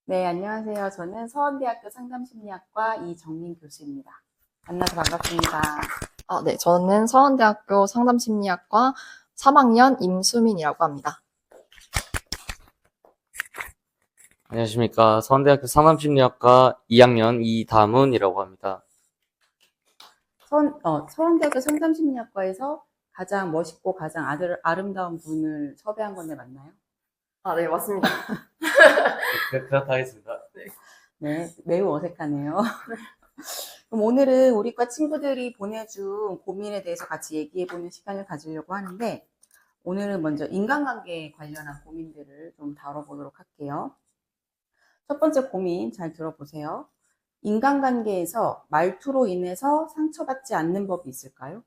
네, 안녕하세요. 저는 서원대학교 상담심리학과 이정민 교수입니다. 만나서 반갑습니다. 네, 저는 서원대학교 상담심리학과 3학년 임수민이라고 합니다. 안녕하십니까. 서원대학교 상담심리학과 2학년 이다문이라고 합니다. 서원대학교 상담심리학과에서 가장 멋있고 가장 아름다운 분을 섭외한 건데 맞나요? 네, 맞습니다. 그렇다 하겠습니다. 네, 매우 어색하네요. 그럼 오늘은 우리과 친구들이 보내준 고민에 대해서 같이 얘기해보는 시간을 가지려고 하는데, 오늘은 먼저 인간관계에 관련한 고민들을 좀 다뤄보도록 할게요. 첫 번째 고민 잘 들어보세요. 인간관계에서 말투로 인해서 상처받지 않는 법이 있을까요?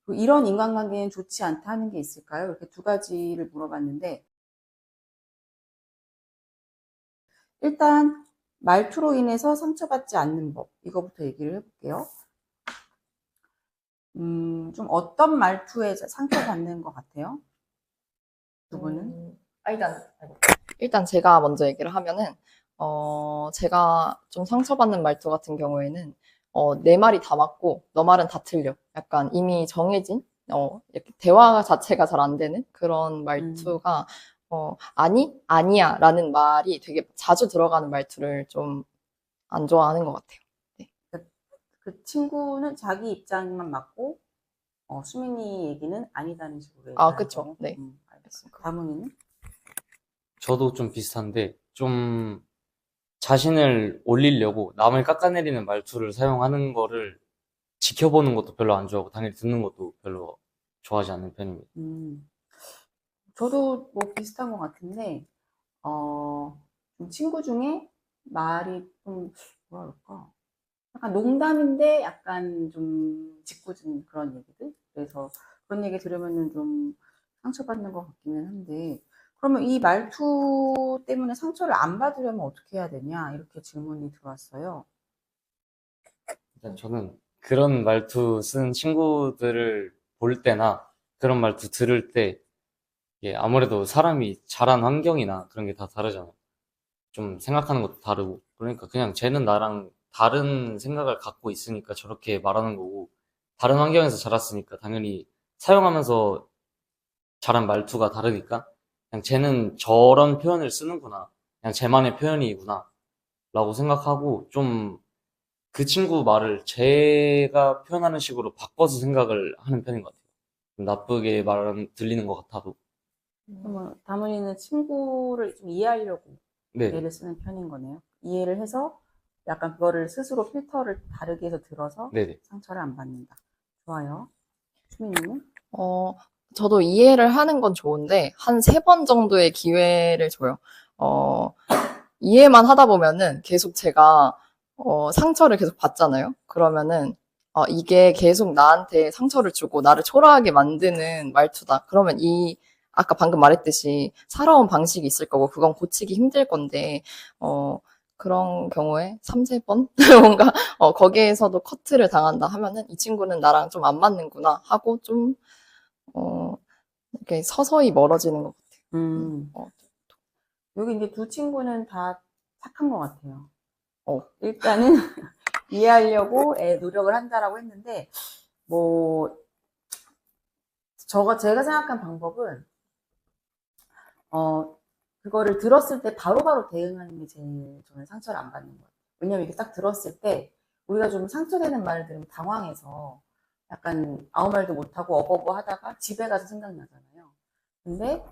이런 인간관계는 좋지 않다 하는 게 있을까요? 이렇게 두 가지를 물어봤는데, 일단 말투로 인해서 상처받지 않는 법, 이거부터 얘기를 해볼게요. 좀 어떤 말투에 상처받는 것 같아요? 두 분은? 일단 제가 먼저 얘기를 하면은, 제가 좀 상처받는 말투 같은 경우에는, 내 말이 다 맞고, 너 말은 다 틀려. 약간 이미 정해진, 이렇게 대화 자체가 잘 안 되는 그런 말투가, 아니? 아니야. 라는 말이 되게 자주 들어가는 말투를 좀 안 좋아하는 것 같아요. 네. 그 친구는 자기 입장만 맞고, 수민이 얘기는 아니다는 식으로 그쵸. 얘기하는 거예요. 네. 알겠습니다. 다문이는? 저도 좀 비슷한데, 좀 자신을 올리려고 남을 깎아내리는 말투를 사용하는 거를 지켜보는 것도 별로 안 좋아하고, 당연히 듣는 것도 별로 좋아하지 않는 편입니다. 저도 뭐 비슷한 것 같은데, 좀 친구 중에 말이 좀, 뭐라 그럴까. 약간 농담인데 약간 좀 짓궂은 그런 얘기들? 그래서 그런 얘기 들으면은 좀 상처받는 것 같기는 한데, 그러면 이 말투 때문에 상처를 안 받으려면 어떻게 해야 되냐? 이렇게 질문이 들어왔어요. 일단 저는 그런 말투 쓴 친구들을 볼 때나 그런 말투 들을 때, 아무래도 사람이 자란 환경이나 그런 게 다 다르잖아요. 좀 생각하는 것도 다르고 그러니까 그냥 쟤는 나랑 다른 생각을 갖고 있으니까 저렇게 말하는 거고 다른 환경에서 자랐으니까 당연히 사용하면서 자란 말투가 다르니까 그냥 쟤는 저런 표현을 쓰는구나 그냥 쟤만의 표현이구나 라고 생각하고 좀 그 친구 말을 제가 표현하는 식으로 바꿔서 생각을 하는 편인 것 같아요. 좀 나쁘게 들리는 것 같아도. 그러면 다문이는 친구를 좀 이해하려고 네네. 애를 쓰는 편인 거네요. 이해를 해서 약간 그거를 스스로 필터를 다르게 해서 들어서 네네. 상처를 안 받는다. 좋아요. 수민이는? 어, 저도 이해를 하는 건 좋은데, 한 3번 정도의 기회를 줘요. 어, 이해만 하다 보면은 계속 제가, 상처를 계속 받잖아요? 그러면은, 이게 계속 나한테 상처를 주고 나를 초라하게 만드는 말투다. 그러면 아까 방금 말했듯이 살아온 방식이 있을 거고, 그건 고치기 힘들 건데, 그런 경우에 3, 4번? 뭔가, 거기에서도 커트를 당한다 하면은 이 친구는 나랑 좀 안 맞는구나 하고 좀 어, 이렇게 서서히 멀어지는 것 같아요. 음, 여기 이제 두 친구는 다 착한 것 같아요. 일단은 이해하려고 노력을 한다라고 했는데, 뭐, 제가 생각한 방법은, 그거를 들었을 때 바로바로 대응하는 게 제일 저는 상처를 안 받는 것 같아요. 왜냐면 이렇게 딱 들었을 때, 우리가 좀 상처되는 말을 들으면 당황해서 약간 아무 말도 못하고 어버버 하다가 집에 가서 생각나잖아요. 근데,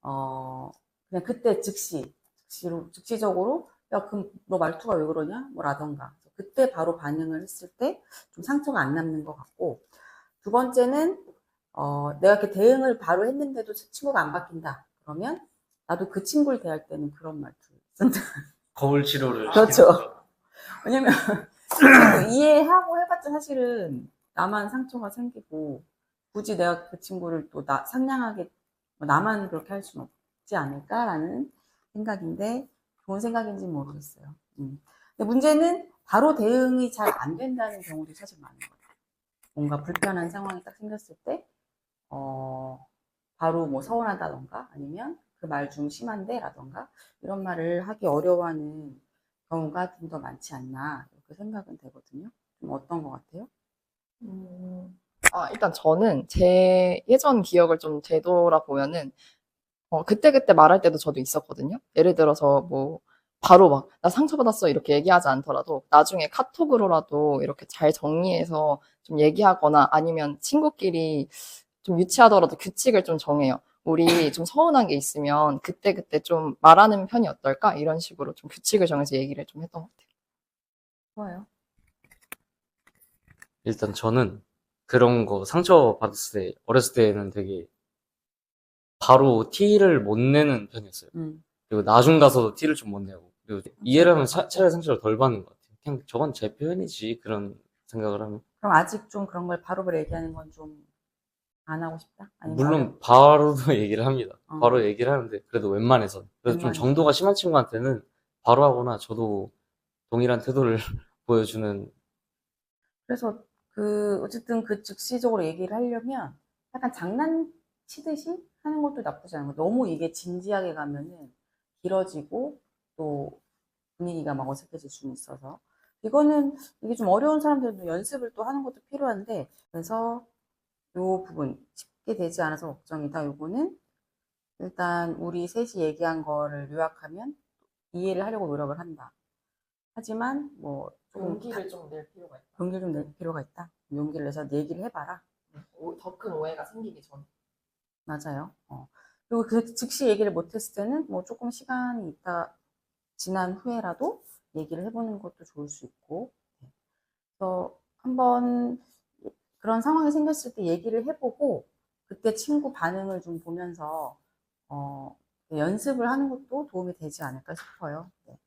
그냥 그때 즉시적으로, 야, 그럼 너 말투가 왜 그러냐? 뭐 라던가. 그때 바로 반응을 했을 때 좀 상처가 안 남는 것 같고, 두 번째는, 내가 이렇게 대응을 바로 했는데도 친구가 안 바뀐다. 그러면 나도 그 친구를 대할 때는 그런 말투 쓴다. 거울 치료를 그렇죠. 왜냐면 이해하고 해봤자 사실은 나만 상처가 생기고 굳이 내가 그 친구를 또 상냥하게 나만 그렇게 할 수는 없지 않을까라는 생각인데 좋은 생각인지 모르겠어요. 근데 문제는 바로 대응이 잘 안 된다는 경우도 사실 많은 것 같아요. 뭔가 불편한 상황이 딱 생겼을 때 바로 뭐 서운하다던가 아니면 그 말 좀 심한데? 라던가 이런 말을 하기 어려워하는 경우가 좀 더 많지 않나 이렇게 생각은 되거든요. 좀 어떤 것 같아요? 일단 저는 제 예전 기억을 좀 되돌아보면은, 그때그때 말할 때도 저도 있었거든요. 예를 들어서 뭐, 바로 막, 나 상처받았어. 이렇게 얘기하지 않더라도, 나중에 카톡으로라도 이렇게 잘 정리해서 좀 얘기하거나 아니면 친구끼리 좀 유치하더라도 규칙을 좀 정해요. 우리 좀 서운한 게 있으면 그때그때 좀 말하는 편이 어떨까? 이런 식으로 좀 규칙을 정해서 얘기를 좀 했던 것 같아요. 좋아요. 일단 저는 그런 거 상처 받았을 때, 어렸을 때는 되게 바로 티를 못 내는 편이었어요. 그리고 나중 가서도 티를 좀 못 내고. 그리고 이해를 하면 차라리 상처를 덜 받는 것 같아요. 그냥 저건 제 표현이지. 그런 생각을 하면. 그럼 아직 좀 그런 걸 바로바로 얘기하는 건 좀 안 하고 싶다? 아니면 물론 바로도 얘기를 합니다. 어. 바로 얘기를 하는데 그래도 웬만해선. 그래서 좀 웬만해서. 정도가 심한 친구한테는 바로 하거나 저도 동일한 태도를 보여주는. 그래서 어쨌든 그 즉시적으로 얘기를 하려면 약간 장난치듯이 하는 것도 나쁘지 않은 거. 너무 이게 진지하게 가면은 길어지고 또 분위기가 막 어색해질 수는 있어서. 이게 좀 어려운 사람들도 연습을 또 하는 것도 필요한데, 그래서 요 부분 쉽게 되지 않아서 걱정이다. 요거는 일단 우리 셋이 얘기한 거를 요약하면 이해를 하려고 노력을 한다. 하지만 뭐 조금 용기를 좀 낼 필요가 있다. 용기를 좀 낼 필요가 있다. 용기를 내서 얘기를 해봐라. 더 큰 오해가 생기기 전에. 맞아요. 그리고 그 즉시 얘기를 못했을 때는 뭐 조금 시간이 지난 후에라도 얘기를 해보는 것도 좋을 수 있고. 그래서 한번 그런 상황이 생겼을 때 얘기를 해보고 그때 친구 반응을 좀 보면서 연습을 하는 것도 도움이 되지 않을까 싶어요. 네.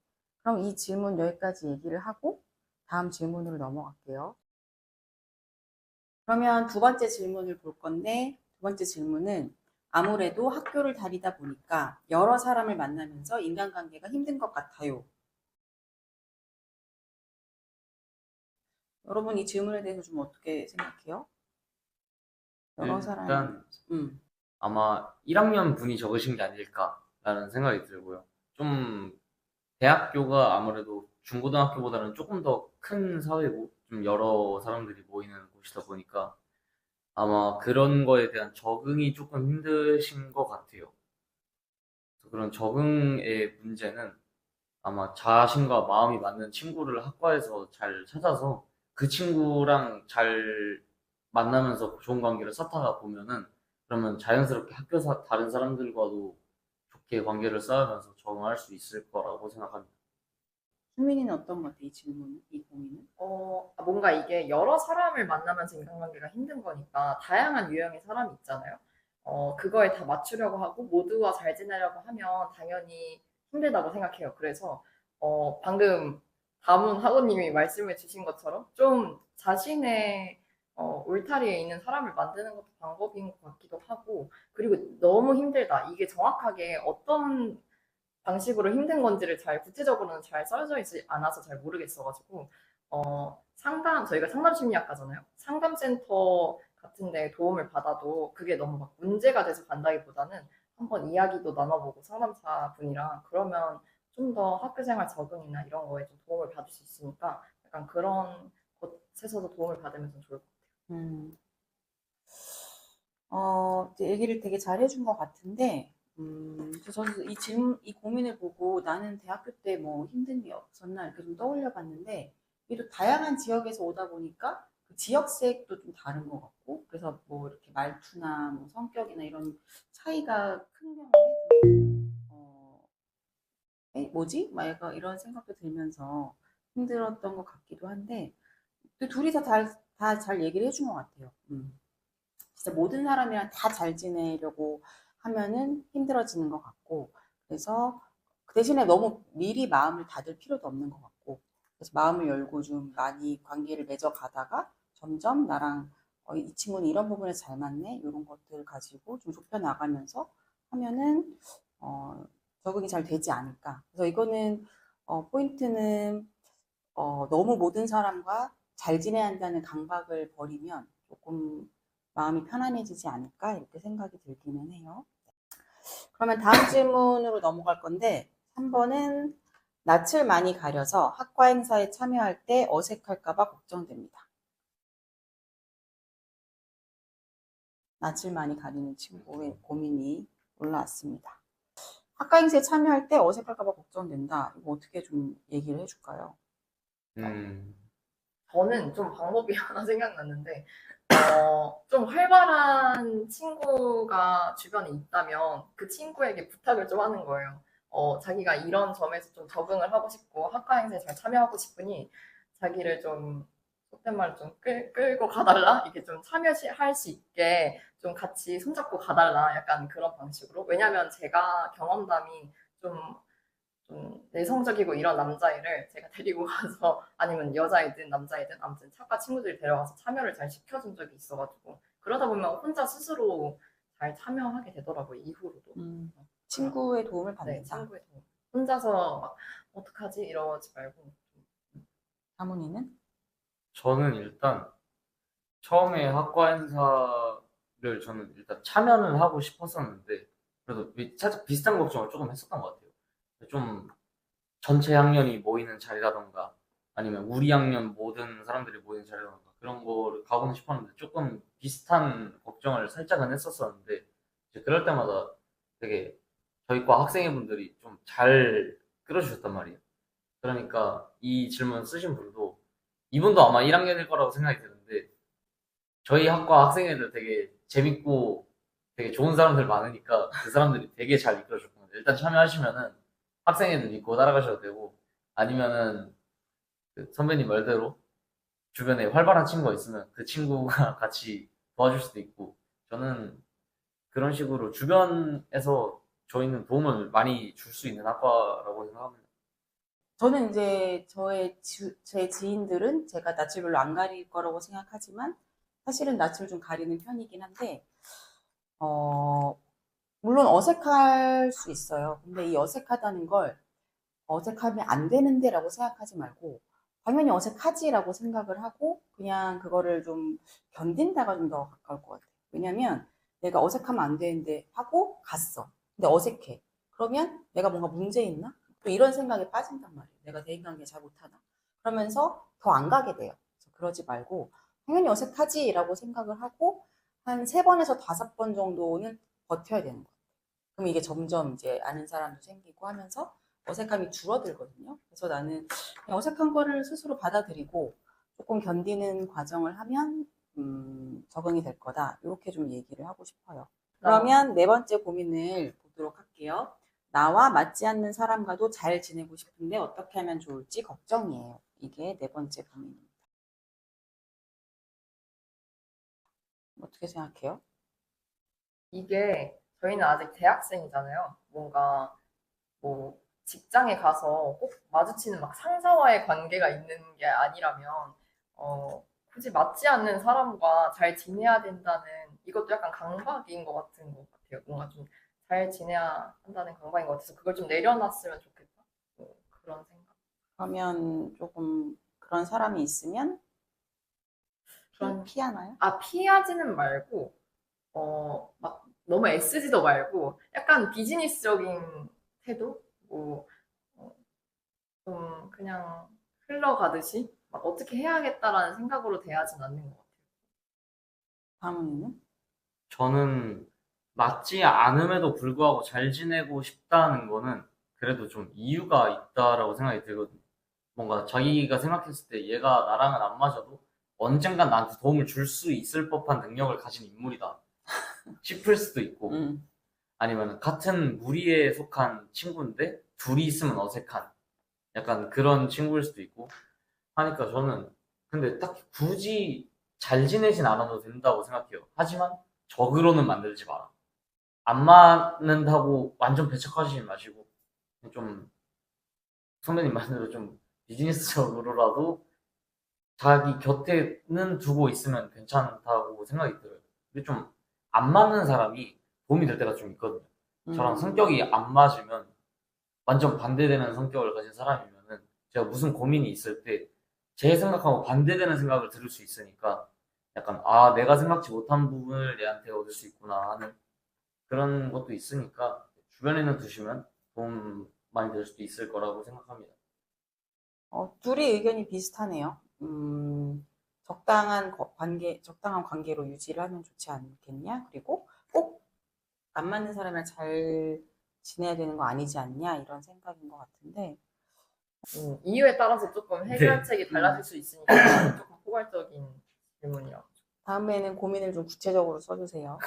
그럼 이 질문 여기까지 얘기를 하고 다음 질문으로 넘어갈게요. 그러면 두 번째 질문을 볼 건데, 두 번째 질문은 아무래도 학교를 다니다 보니까 여러 사람을 만나면서 인간관계가 힘든 것 같아요. 여러분 이 질문에 대해서 좀 어떻게 생각해요? 여러 사람, 일단 음, 아마 1학년 분이 적으신 게 아닐까라는 생각이 들고요. 좀 대학교가 아무래도 중고등학교보다는 조금 더 큰 사회고 좀 여러 사람들이 모이는 곳이다 보니까 아마 그런 거에 대한 적응이 조금 힘드신 것 같아요. 그래서 그런 적응의 문제는 아마 자신과 마음이 맞는 친구를 학과에서 잘 찾아서 그 친구랑 잘 만나면서 좋은 관계를 쌓다가 보면은 그러면 자연스럽게 다른 사람들과도 좋게 관계를 쌓으면서 적응할 수 있을 거라고 생각합니다. 수민이는 어떤 것 같아, 이 질문, 이 고민은? 뭔가 이게 여러 사람을 만나면서 인간관계가 힘든 거니까 다양한 유형의 사람이 있잖아요. 그거에 다 맞추려고 하고 모두와 잘 지내려고 하면 당연히 힘들다고 생각해요. 그래서 방금 다문 학우님이 말씀해 주신 것처럼 좀 자신의 울타리에 있는 사람을 만드는 것도 방법인 것 같기도 하고, 그리고 너무 힘들다. 이게 정확하게 어떤 방식으로 힘든 건지를 잘 구체적으로는 잘 써져 있지 않아서 잘 모르겠어가지고 저희가 상담 심리학과잖아요. 상담센터 같은 데 도움을 받아도 그게 너무 막 문제가 돼서 간다기보다는 한번 이야기도 나눠보고 상담사 분이랑 그러면 좀 더 학교생활 적응이나 이런 거에 좀 도움을 받을 수 있으니까 약간 그런 곳에서도 도움을 받으면 좀 좋을 것 같아요. 이제 얘기를 되게 잘 해준 것 같은데, 그래서 저는 이 고민을 보고 나는 대학교 때 뭐 힘든 게 없었나 이렇게 좀 떠올려 봤는데, 이게 또 다양한 지역에서 오다 보니까 그 지역색도 좀 다른 것 같고, 그래서 뭐 이렇게 말투나 뭐 성격이나 이런 차이가 큰 경우에 뭐지? 막 약간 이런 생각도 들면서 힘들었던 것 같기도 한데, 또 둘이서 다 잘 얘기를 해준 것 같아요. 진짜 모든 사람이랑 다 잘 지내려고 하면은 힘들어지는 것 같고, 그래서 그 대신에 너무 미리 마음을 닫을 필요도 없는 것 같고, 그래서 마음을 열고 좀 많이 관계를 맺어가다가 점점 나랑 이 친구는 이런 부분에서 잘 맞네 이런 것들 가지고 좀 좁혀 나가면서 하면은 적응이 잘 되지 않을까. 그래서 이거는 포인트는 너무 모든 사람과 잘 지내야 한다는 강박을 버리면 조금 마음이 편안해지지 않을까 이렇게 생각이 들기는 해요. 그러면 다음 질문으로 넘어갈 건데 3번은 낯을 많이 가려서 학과 행사에 참여할 때 어색할까 봐 걱정됩니다. 낯을 많이 가리는 친구의 고민이 올라왔습니다. 학과 행사에 참여할 때 어색할까 봐 걱정된다. 이거 어떻게 좀 얘기를 해줄까요? 저는 좀 방법이 하나 생각났는데, 좀 활발한 친구가 주변에 있다면 그 친구에게 부탁을 좀 하는 거예요. 자기가 이런 점에서 좀 적응을 하고 싶고 학과 행사에 잘 참여하고 싶으니 자기를 좀 속된 말로 좀 끌고 가달라? 이렇게 좀 참여할 수 있게 좀 같이 손잡고 가달라? 약간 그런 방식으로. 왜냐면 제가 경험담이 좀 내성적이고 이런 남자애를 제가 데리고 가서 아니면 여자애든 남자애든 아무튼 착과 친구들이 데려가서 참여를 잘 시켜준 적이 있어가지고 그러다 보면 혼자 스스로 잘 참여하게 되더라고요. 이후로도. 친구의 도움을 네, 받는다. 친구의 도움. 혼자서 막 어떡하지 이러지 말고. 사모님은? 저는 일단 처음에 학과 행사를 저는 일단 참여는 하고 싶었었는데 그래도 살짝 비슷한 걱정을 조금 했었던 것 같아요. 좀 전체 학년이 모이는 자리라던가 아니면 우리 학년 모든 사람들이 모이는 자리라던가 그런 거를 가고는 싶었는데 조금 비슷한 걱정을 살짝은 했었었는데 이제 그럴 때마다 되게 저희 과 학생회분들이 좀 잘 끌어주셨단 말이에요. 그러니까 이 질문 쓰신 분도 이분도 아마 1학년일 거라고 생각이 드는데 저희 학과 학생회들 되게 재밌고 되게 좋은 사람들 많으니까 그 사람들이 되게 잘 이끌어줬거든요. 일단 참여하시면은 학생회들 믿고 따라가셔도 되고 아니면은 그 선배님 말대로 주변에 활발한 친구가 있으면 그 친구가 같이 도와줄 수도 있고 저는 그런 식으로 주변에서 저희는 도움을 많이 줄 수 있는 학과라고 생각합니다. 저는 이제 제 지인들은 제가 낯을 별로 안 가릴 거라고 생각하지만 사실은 낯을 좀 가리는 편이긴 한데, 어, 물론 어색할 수 있어요. 근데 이 어색하다는 걸 어색하면 안 되는데라고 생각하지 말고 당연히 어색하지라고 생각을 하고 그냥 그거를 좀 견딘다가 좀 더 가까울 것 같아요. 왜냐면 내가 어색하면 안 되는데 하고 갔어. 근데 어색해. 그러면 내가 뭔가 문제 있나? 또 이런 생각에 빠진단 말이에요. 내가 대인관계 잘 못하나? 그러면서 더 안 가게 돼요. 그래서 그러지 말고 당연히 어색하지라고 생각을 하고 한 3번에서 5번 정도는 버텨야 되는 거예요. 그럼 이게 점점 이제 아는 사람도 생기고 하면서 어색함이 줄어들거든요. 그래서 나는 그냥 어색한 거를 스스로 받아들이고 조금 견디는 과정을 하면 적응이 될 거다. 이렇게 좀 얘기를 하고 싶어요. 그러면 4번째 고민을 보도록 할게요. 나와 맞지 않는 사람과도 잘 지내고 싶은데 어떻게 하면 좋을지 걱정이에요. 이게 4번째 고민입니다. 어떻게 생각해요? 이게 저희는 아직 대학생이잖아요. 뭔가 뭐 직장에 가서 꼭 마주치는 막 상사와의 관계가 있는 게 아니라면 굳이 맞지 않는 사람과 잘 지내야 된다는 이것도 약간 강박인 것 같은 것 같아요. 뭔가 좀 잘 지내야 한다는 강박인 것 같아서 그걸 좀 내려놨으면 좋겠다. 그런 생각. 그러면 조금 그런 사람이 있으면 그런 피하나요? 피하지는 말고 막 너무 애쓰지도 말고 약간 비즈니스적인 태도? 뭐 좀 그냥 흘러가듯이 막 어떻게 해야겠다라는 생각으로 대하진 않는 것 같아요. 다문이는? 저는 맞지 않음에도 불구하고 잘 지내고 싶다는 거는 그래도 좀 이유가 있다라고 생각이 들거든요. 뭔가 자기가 생각했을 때 얘가 나랑은 안 맞아도 언젠간 나한테 도움을 줄 수 있을 법한 능력을 가진 인물이다 싶을 수도 있고 아니면 같은 무리에 속한 친구인데 둘이 있으면 어색한 약간 그런 친구일 수도 있고 하니까 저는 근데 딱 굳이 잘 지내진 않아도 된다고 생각해요. 하지만 적으로는 만들지 마라. 안 맞는다고 완전 배척하시지 마시고 좀 선배님 말대로 좀 비즈니스적으로라도 자기 곁에는 두고 있으면 괜찮다고 생각이 들어요. 근데 좀 안 맞는 사람이 도움이 될 때가 좀 있거든요. 저랑 성격이 안 맞으면 완전 반대되는 성격을 가진 사람이면은 제가 무슨 고민이 있을 때 제 생각하고 반대되는 생각을 들을 수 있으니까 약간 아 내가 생각지 못한 부분을 얘한테 얻을 수 있구나 하는 그런 것도 있으니까 주변에는 두시면 도움 많이 될 수도 있을 거라고 생각합니다. 둘이 의견이 비슷하네요. 적당한 관계로 유지를 하면 좋지 않겠냐? 그리고 꼭 안 맞는 사람이랑 잘 지내야 되는 거 아니지 않냐? 이런 생각인 것 같은데, 이유에 따라서 조금 해결책이 달라질 수 있으니까 조금 포괄적인 질문이요. 다음에는 고민을 좀 구체적으로 써주세요.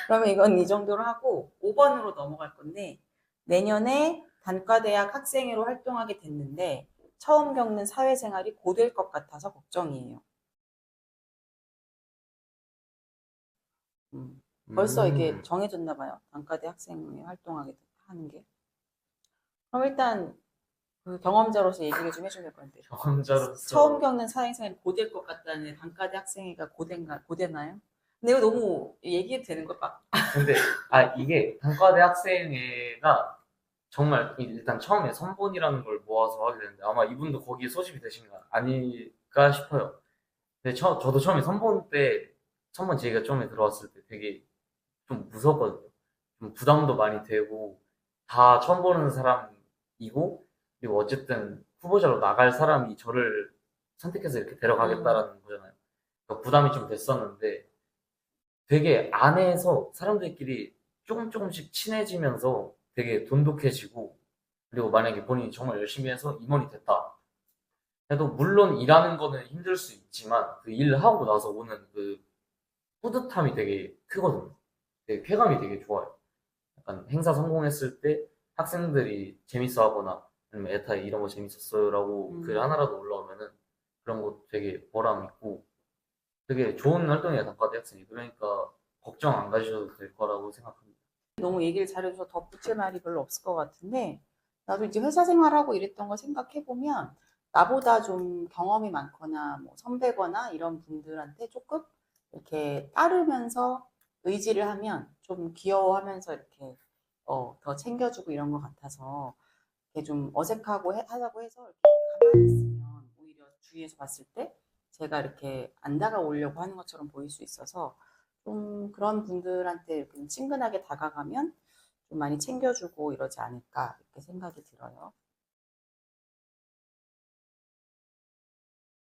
그러면 이건 이 정도로 하고 5번으로 넘어갈 건데, 내년에 단과대학 학생회로 활동하게 됐는데 처음 겪는 사회생활이 고될 것 같아서 걱정이에요. 벌써 이게 정해졌나 봐요. 단과대 학생회 활동하게 하는 게. 그럼 일단 그 경험자로서 얘기를 좀 해줘야 될 것 같아요. 경험자로서 처음 겪는 사회생활이 고될 것 같다는 단과대 학생회가 고되나요? 근데 이거 너무 얘기해도 되는 걸까? 근데 이게 단과대 학생회가 정말 일단 처음에 선본이라는 걸 모아서 하게 되는데 아마 이분도 거기에 소집이 되신 거 아닐까 싶어요. 근데 저도 처음에 선본 제의가 처음에 들어왔을 때 되게 좀 무섭거든요. 좀 부담도 많이 되고 다 처음 보는 사람이고 그리고 어쨌든 후보자로 나갈 사람이 저를 선택해서 이렇게 데려가겠다라는 거잖아요. 그러니까 부담이 좀 됐었는데 되게 안에서 사람들끼리 조금씩 친해지면서 되게 돈독해지고 그리고 만약에 본인이 정말 열심히 해서 임원이 됐다 해도 물론 일하는 거는 힘들 수 있지만 그 일을 하고 나서 오는 그 뿌듯함이 되게 크거든요. 되게 쾌감이 되게 좋아요. 약간 행사 성공했을 때 학생들이 재밌어 하거나 아니면 에타에 이런 거 재밌었어요라고 글 하나라도 올라오면은 그런 거 되게 보람 있고 되게 좋은 활동이에요, 단과대 학생이. 그러니까 걱정 안 가셔도 될 거라고 생각합니다. 너무 얘기를 잘해줘서 덧붙일 말이 별로 없을 것 같은데, 나도 이제 회사 생활하고 이랬던 거 생각해보면 나보다 좀 경험이 많거나 뭐 선배거나 이런 분들한테 조금 이렇게 따르면서 의지를 하면 좀 귀여워하면서 이렇게 더 챙겨주고 이런 것 같아서 이렇게 좀 어색하고 하다고 해서 이렇게 가만히 있으면 오히려 주위에서 봤을 때 제가 이렇게 안 다가오려고 하는 것처럼 보일 수 있어서 좀 그런 분들한테 이렇게 좀 친근하게 다가가면 좀 많이 챙겨주고 이러지 않을까 이렇게 생각이 들어요.